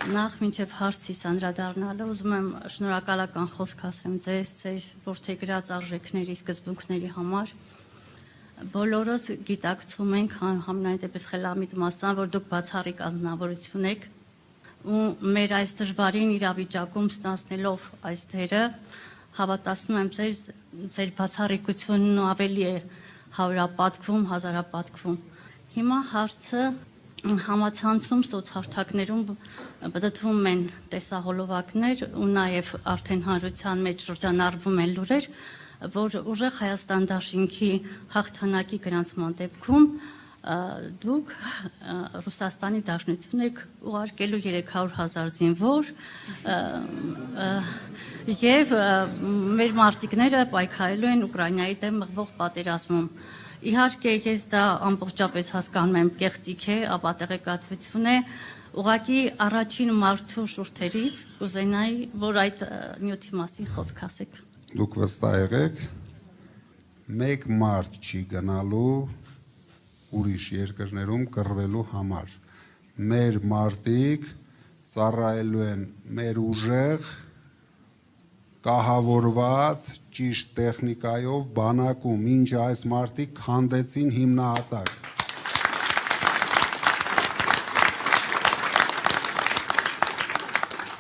Նախ մինչև հարցիս անդրադառնալը ուզում եմ շնորհակալական խոսք ասեմ ձեզ, ձեր որդեգրած արժեքների, սկզբունքների համար։ Բոլորս գիտակցում ենք, համենայն դեպս Խելամիտ Մասան, որ դուք բացառիկ անձնավորություն եք ու մեր այս դժվարին իրավիճակում ստանձնելով այս դերը, հավատացնում եմ ձեր բացառիկությունն ու ավելի է հարյուրապատկվում, հազարապատկվում։ Հիմա հարցը համացանցում սոցհարթակներում բդդվում են տեսահոլովակներ ու նաև արդեն հանրության մեջ շրջանառվում են լուրեր, որ ուժեղ Հայաստան դաշինքի հաղթանակի գրանցման դեպքում դուք Ռուսաստանի Դաշնություն եք ուղարկելու 300,000 զինվոր եւ մեր մարտիկները պայքարելու են Ուկրաինայի դեմ մղվող պատերազմում։ Իհարկե ես դա ամբողջապես հասկանում եմ, կեղծիք է, ապատեղեկատվություն է, ուղղակի առաջին մարդու շուրթերից կուզենայի, որ այդ նյութի մասին խոսք ասեք։ Դուք վստահ եղեք, մեկ մարդ չի գնալու ուրիշ երկրներում կռվելու համար։ Մեր մարդիկ ծառայելու են մեր ուժեղ, կահավորված, ճիշտ տեխնիկայով բանակում, ինչ այս մարդիկ քանդեցին հիմնահատակ։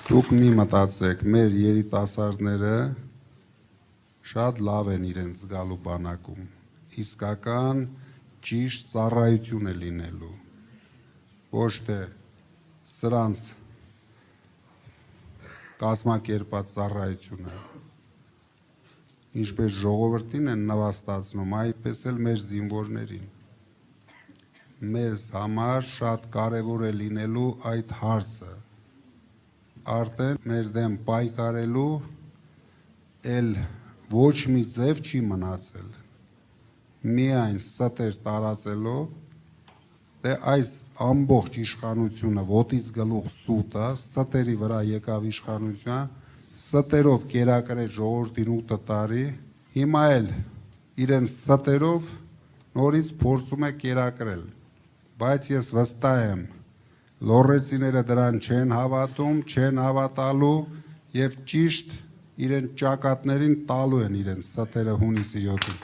Դուք մի մտածեք, մեր երիտասարդները շատ լավ են իրենց զգալու բանակում, իսկական ճիշտ ծառայություն է լինելու, ոչ թե սրանց կազմակերպած ծառայությունը, ինչպես ժողովրդին են նվաստացնում, այդպես էլ մեր զինվորներին։ Մեզ համար շատ կարևոր է լինելու այդ հարցը, արդեն մեր դեմ պայքարելու էլ ոչ մի ձև չի մնացել, միայն ստեր տարածելով, թե այս ամբողջ իշխանությունը ոտից գլուխ սուտը, ստերի վրա եկավ իշխանության, ստերով կերակրեց ժողովրդին 8 տարի, հիմա էլ իրենց ստերով նորից փորձում է կերակրել, բայց ես վստահ եմ, լոռեցիները դրան չեն հավատում, չեն հավատալու եւ ճիշտ իրենց ճակատներին տալու են իրենց ստերը հունիսի 7-ին։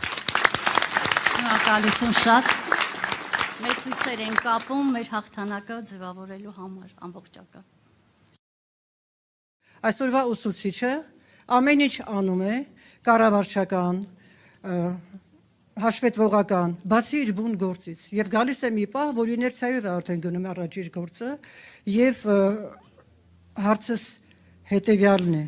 Շնորհակալություն շատ։ Մեծ հույսեր են կապում մեր հաղթանակը ձևավորելու համար ամբողջական։ Այսօրվա ուսուցիչը ամեն ինչ անում է կառավարչական, հաշվետվողական, բացի իր բուն գործից եւ գալիս է մի պահ, որ իներցիայով է արդեն գնում առաջ իր գործը եւ հարցս հետեւյալն է.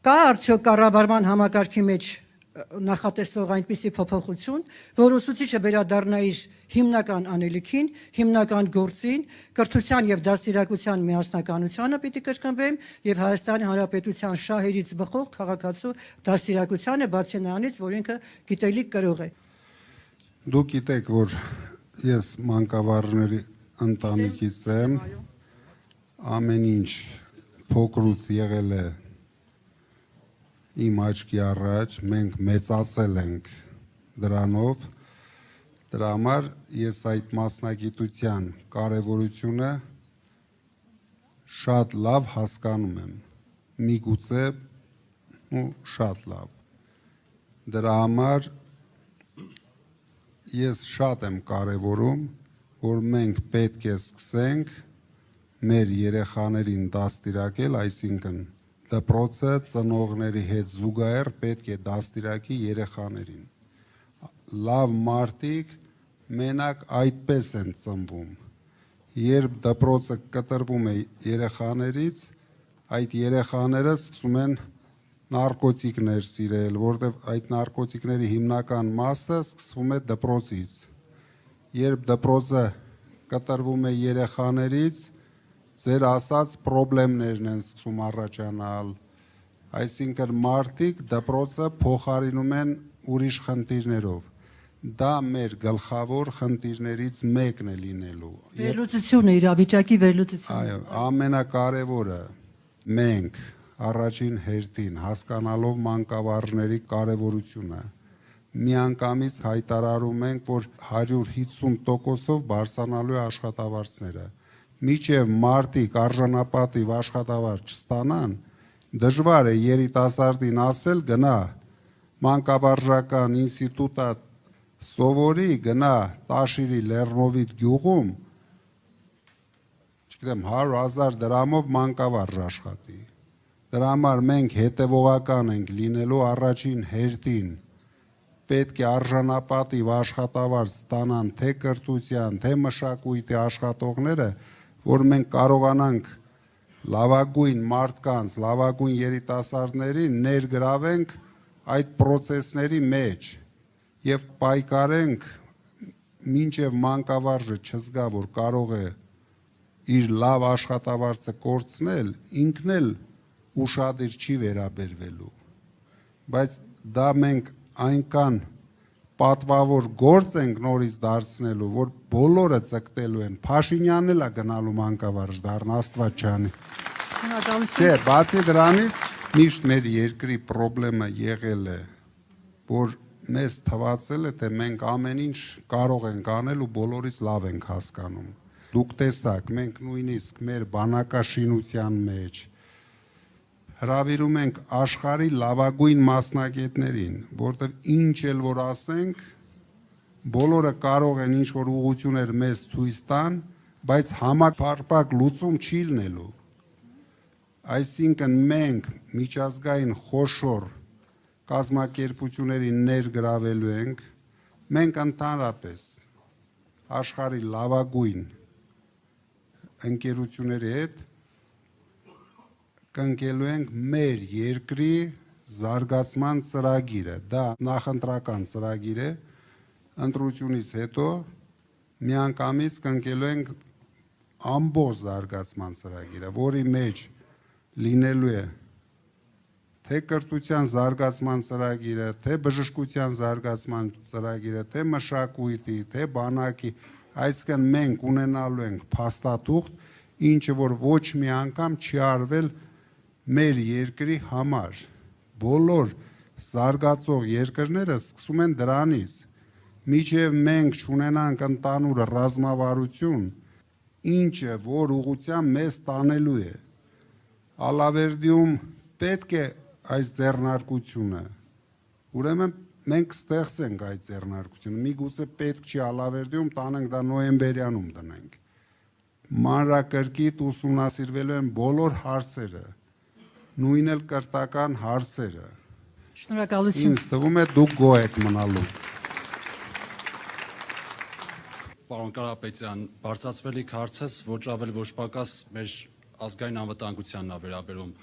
կա արդյոք կառավարման համակարգի մեջ նախատեսվող այնպիսի փոփոխություն, որ ուսուցիչը վերադառնա իր հիմնական անելիքին, հիմնական գործին, կրթության եւ դաստիարակության միասնականությանը պիտի կրկնվեմ եւ Հայաստանի Հանրապետության շահերից բխող քաղաքացու դաստիարակությանը, բացի նրանից, որ ինքը գիտելիք կրող է։ Դուք գիտեք, որ ես մանկավարժների ընտանիքից եմ, ամեն ինչ փոքրուց եղել է իմ աչքի առաջ, մենք մեծացել ենք դրանով, դրա համար ես այդ մասնագիտության կարևորությունը շատ լավ հասկանում եմ, միգուցե շատ լավ, դրա համար ես շատ եմ կարևորում, որ մենք պետք է սկսենք մեր երեխաներին դաստիարակել, այսինքն դպրոցը ծնողների հետ զուգահեռ պետք է դաստիարակի երեխաներին։ Լավ մարդիկ մենակ այդպես են ծնվում։ Երբ դպրոցը կտրվում է երեխաներից, այդ երեխաները սկսում են նարկոտիկներ սիրել, որտեղ այդ նարկոտիկների հիմնական մասը սկսվում է դպրոցից։ Երբ դպրոցը կտրվում է երեխաներից, ձեր ասած պրոբլեմներն են սկսում առաջանալ, այսինքն մարդիկ դպրոցը փոխարինում են ուրիշ խնդիրներով, դա մեր գլխավոր խնդիրներից մեկն է լինելու։ Վերլուծությունը, իրավիճակի վերլուծությունը։ Այո, ամենակարևորը մենք առաջին հերթին հասկանալով մանկավարժների կարևորությունը, միանգամից հայտարարում ենք, որ 150%-ով բարձրանալու է աշխատավարձները։ միջև մարտիկ արժանապատիվ աշխատավար չստանան, դժվար է երիտասարդին ասել գնա մանկավարժական ինստիտուտա սովորի, գնա Տաշիրի Լեռնովիտ գյուղում, չգիտեմ 100,000 դրամով մանկավարժ աշխատի։ Դրա համար մենք հետևողական ենք լինելու առաջին հերթին, պետք է արժանապատիվ աշխատավարձ ստանան թե կրթության, թե մշակույթի աշխատողները, որ մենք կարողանանք լավագույն մարդկանց, լավագույն երիտասարդներին ներգրավենք այդ պրոցեսների մեջ եւ պայքարենք մինչեւ մանկավարժը չզգա, որ կարող է իր լավ աշխատավարձը կորցնել, ինքն էլ ուշադիր չի վերաբերվելու, բայց դա մենք այնքան պատվավոր գործ ենք նորից դարձնելու, որ բոլորը ցկտելու են, Փաշինյանն էլ է գնալու մանկավարժ դառնա, Աստված ջանի։ Չէ, բացի դրանից միշտ մեր երկրի խնդրեմը եղել է, որ մեզ թվացել է, թե մենք ամեն ինչ կարող ենք անել ու բոլորից լավ ենք հասկանում։ Դուք տեսաք, մենք նույնիսկ մեր բանակաշինության մեջ հրավիրում ենք աշխարհի լավագույն մասնագետներին, որտեղ ինչ էլ որ ասենք, բոլորը կարող են ինչ որ ուղղություններ մեզ ցույց տան, բայց համապարփակ լուծում չի լինելու։ Այսինքն մենք միջազգային խոշոր կազմակերպությունների ներգրավելու ենք, մենք ընդհանրապես աշխարհի լավագույն ընկերությունների հետ կնքելու ենք մեր երկրի զարգացման ծրագիրը, դա նախընտրական ծրագիր է, ընտրությունից հետո միանգամից կնքելու ենք ամբողջ զարգացման ծրագիրը, որի մեջ լինելու է թե կրթության զարգացման ծրագիրը, թե բժշկության զարգացման ծրագիրը, թե մշակույթի, թե բանակի, այսինքն մենք ունենալու ենք փաստաթուղթ, ինչը որ ոչ մի անգամ չի արվել մեր երկրի համար։ Բոլոր զարգացող երկրները սկսում են դրանից, միջև մենք չունենանք ընդհանուր ռազմավարություն, ինչը որ ուղղությամբ մեզ տանելու է։ Ալավերդիում պետք է այս ձեռնարկությունը, ուրեմն մենք ստեղծենք այդ ձեռնարկությունը, միգուցե պետք չի Ալավերդիում տանենք դա նոյեմբերյանում դնենք։ Մանրակրկիտ ուսումնասիրվելու են բոլոր հարցերը, նույն էլ կրթական հարցերը։ Շնորհակալություն։ Ինձ թվում է դուք գոհ եք մնալու։ Պարոն Կարապետյան, բարձրացվելիք հարցս ոչ ավել ոչ պակաս մեր ազգային անվտանգությանն է վերաբերում։